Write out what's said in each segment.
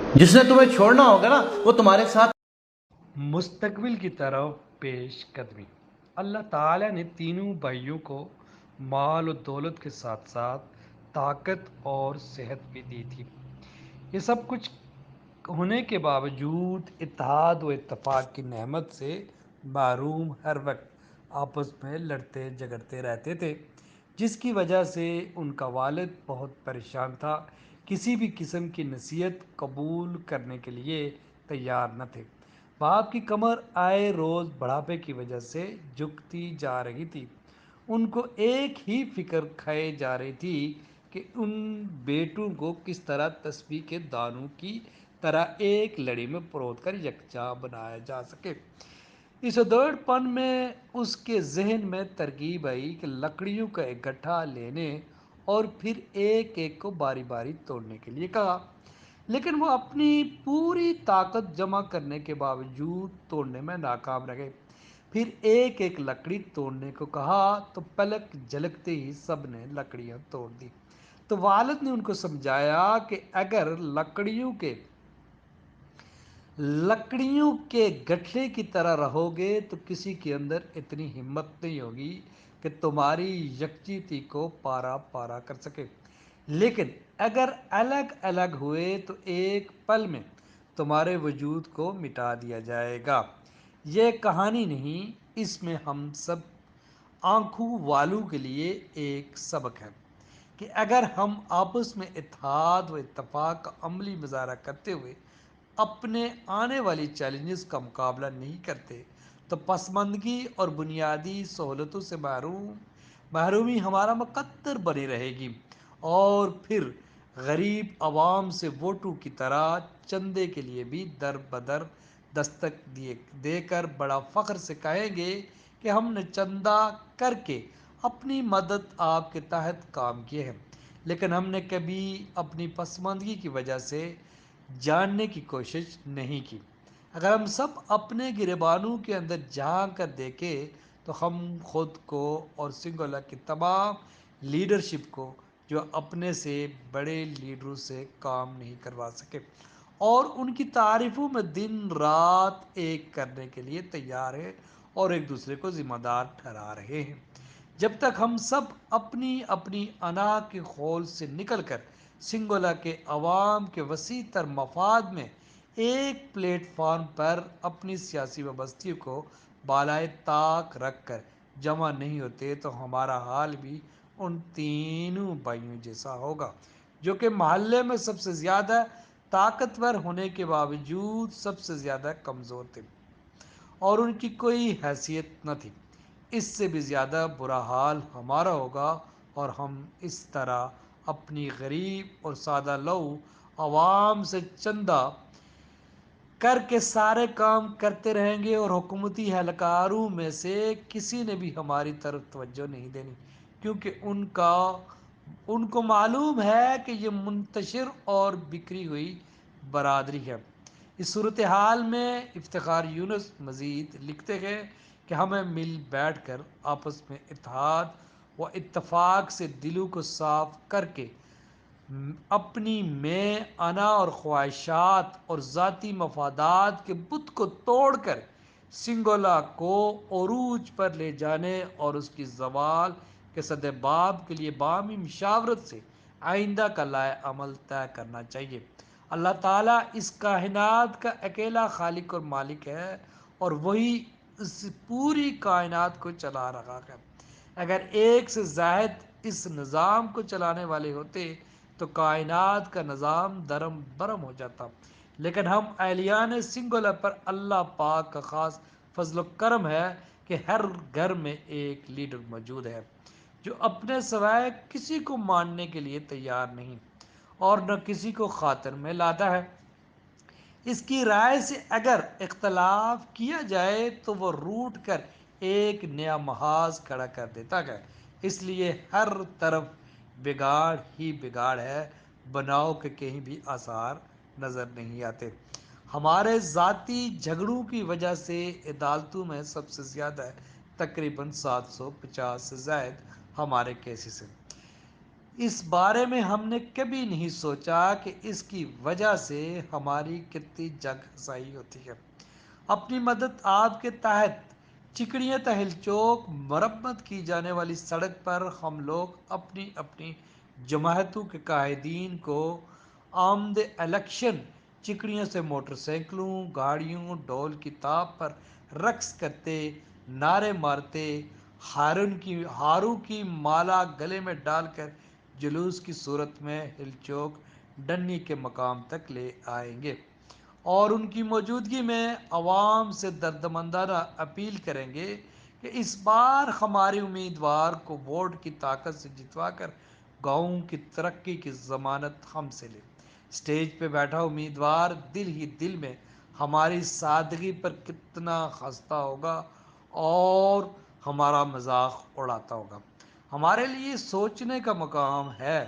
जिसने तुम्हें छोड़ना होगा ना वो तुम्हारे साथ मुस्तकबिल की तरफ पेश कदमी। अल्लाह ताला ने तीनों भाइयों को माल और दौलत के साथ साथ ताकत और सेहत भी दी थी। ये सब कुछ होने के बावजूद इत्तेहाद व इत्तफाक की नेमत से महरूम हर वक्त आपस में लड़ते झगड़ते रहते थे, जिसकी वजह से उनका वालिद बहुत परेशान था, किसी भी किस्म की नसीहत कबूल करने के लिए तैयार न थे। बाप की कमर आए रोज़ बुढ़ापे की वजह से झुकती जा रही थी। उनको एक ही फिक्र खाए जा रही थी कि उन बेटों को किस तरह तस्बीह के दानों की तरह एक लड़ी में परोत कर यकजा बनाया जा सके। इस उधेड़पन में उसके जहन में तरकीब आई कि लकड़ियों का एक गट्ठा लेने और फिर एक एक को बारी बारी तोड़ने के लिए कहा, लेकिन वो अपनी पूरी ताकत जमा करने के बावजूद तोड़ने में नाकाम रह गए। फिर एक एक लकड़ी तोड़ने को कहा तो पलक झलकते ही सब ने लकड़ियां तोड़ दी। तो वालिद ने उनको समझाया कि अगर लकड़ियों के गठले की तरह रहोगे तो किसी के अंदर इतनी हिम्मत नहीं होगी कि तुम्हारी यकजीती को पारा पारा कर सके। लेकिन अगर अलग अलग हुए तो एक पल में तुम्हारे वजूद को मिटा दिया जाएगा। यह कहानी नहीं, इसमें हम सब आंखों वालों के लिए एक सबक है कि अगर हम आपस में इत्तेहाद व इत्तफाक का अमली मुजाहरा करते हुए अपने आने वाली चैलेंजेस का मुकाबला नहीं करते तो पसमानदगी और बुनियादी सहूलतों से महरूमी हमारा मुकद्दर बनी रहेगी, और फिर गरीब आवाम से वोटों की तरह चंदे के लिए भी दर बदर दस्तक दिए देकर बड़ा फ़ख्र से कहेंगे कि हमने चंदा करके अपनी मदद आपके तहत काम किए हैं, लेकिन हमने कभी अपनी पसमानदगी की वजह से जानने की कोशिश नहीं की। अगर हम सब अपने गिरेबानों के अंदर झांक कर देखें तो हम खुद को और सिंगोला की तमाम लीडरशिप को, जो अपने से बड़े लीडरों से काम नहीं करवा सके और उनकी तारीफ़ों में दिन रात एक करने के लिए तैयार हैं और एक दूसरे को ज़िम्मेदार ठहरा रहे हैं। जब तक हम सब अपनी अपनी अना के खोल से निकल कर सिंगोला के अवाम के वसी तर मफाद में एक प्लेटफार्म पर अपनी सियासी वाबस्ती को बालाए ताक रख कर जमा नहीं होते तो हमारा हाल भी उन तीनों भाइयों जैसा होगा, जो कि मोहल्ले में सबसे ज़्यादा ताकतवर होने के बावजूद सबसे ज़्यादा कमज़ोर थे और उनकी कोई हैसियत न थी। इससे भी ज़्यादा बुरा हाल हमारा होगा और हम इस तरह अपनी गरीब और सादा लऊ आवाम से चंदा करके सारे काम करते रहेंगे और हुकूमती एहलकारों में से किसी ने भी हमारी तरफ तवज्जो नहीं देनी, क्योंकि उनको मालूम है कि ये मुंतशिर और बिखरी हुई बरादरी है। इस सूरत हाल में इफ्तिखार यूनुस मज़ीद लिखते हैं कि हमें मिल बैठ कर आपस में इत्तेहाद व इत्तफाक से दिलों को साफ करके अपनी मैं अना और ख्वाहिशात और ज़ाती मफादात के बुत को तोड़कर सिंगोला को अरूज पर ले जाने और उसकी ज़वाल के सदबाब के लिए बामी मशावरत से आइंदा का लाए अमल तय करना चाहिए। अल्लाह ताला इस कायनात का अकेला खालिक और मालिक है और वही इस पूरी कायनात को चला रहा है। अगर एक से ज़ायद इस निज़ाम को चलाने वाले होते तो कायनात का निज़ाम दरम बरम हो जाता, लेकिन हम अहलियान सिंगुलर पर अल्लाह पाक का ख़ास फजल करम है कि हर घर में एक लीडर मौजूद है जो अपने सवाए किसी को मानने के लिए तैयार नहीं और न किसी को खातर में लाता है। इसकी राय से अगर इख्तलाफ किया जाए तो वो रूट कर एक नया महाज खड़ा कर देता है। इसलिए हर तरफ बिगाड़ ही बिगाड़ है, बनाव के कहीं भी आसार नज़र नहीं आते। हमारे ज़ाती झगड़ों की वजह से अदालतों में सबसे ज़्यादा तकरीबन 750 से ज़ायद हमारे केसेस हैं। اس بارے میں ہم نے کبھی نہیں سوچا کہ اس کی وجہ سے ہماری کتنی جگ ہنسائی ہوتی ہے۔ اپنی مدد آپ کے تحت چکڑیاں تہل چوک مرمت کی جانے والی سڑک پر ہم لوگ اپنی اپنی جماعتوں کے قائدین کو آمد الیکشن چکڑیوں سے موٹر سائیکلوں، گاڑیوں، ڈول کی تاب پر رقص کرتے، نعرے مارتے، ہاروں کی مالا گلے میں ڈال کر جلوس کی صورت میں ہل چوک ڈنی کے مقام تک لے آئیں گے، اور ان کی موجودگی میں عوام سے دردمندانہ اپیل کریں گے کہ اس بار ہمارے امیدوار کو ووٹ کی طاقت سے جتوا کر گاؤں کی ترقی کی ضمانت ہم سے لے۔ اسٹیج پہ بیٹھا امیدوار دل ہی دل میں ہماری سادگی پر کتنا ہنستا ہوگا اور ہمارا مذاق اڑاتا ہوگا۔ ہمارے لیے سوچنے کا مقام ہے،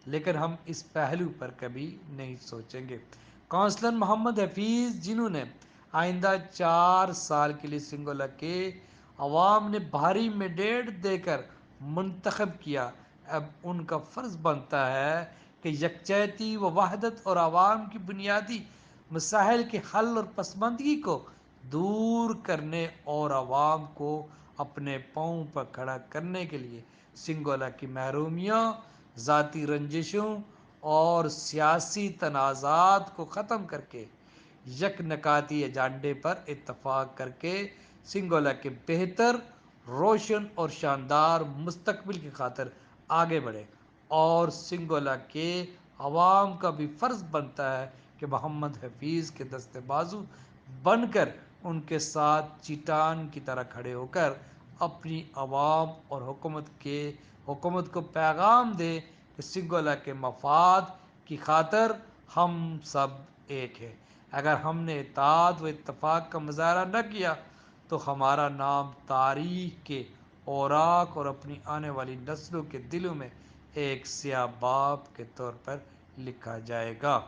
لیکن ہم اس پہلو پر کبھی نہیں سوچیں گے۔ کونسلر محمد حفیظ، جنہوں نے آئندہ 4 سال کے لیے سنگولا کے عوام نے بھاری مینڈیٹ دے کر منتخب کیا، اب ان کا فرض بنتا ہے کہ یکجہتی و وحدت اور عوام کی بنیادی مسائل کے حل اور پسماندگی کو دور کرنے اور عوام کو اپنے پاؤں پر کھڑا کرنے کے لیے سنگولا کی محرومیوں، ذاتی رنجشوں اور سیاسی تنازعات کو ختم کر کے یک نکاتی ایجنڈے پر اتفاق کر کے سنگولا کے بہتر، روشن اور شاندار مستقبل کی خاطر آگے بڑھے، اور سنگولا کے عوام کا بھی فرض بنتا ہے کہ محمد حفیظ کے دستے بازو بن کر ان کے ساتھ چٹان کی طرح کھڑے ہو کر اپنی عوام اور حکومت کو پیغام دے کہ سنگولا کے مفاد کی خاطر ہم سب ایک ہیں۔ اگر ہم نے اتحاد و اتفاق کا مظاہرہ نہ کیا تو ہمارا نام تاریخ کے اوراق اور اپنی آنے والی نسلوں کے دلوں میں ایک سیاہ باب کے طور پر لکھا جائے گا۔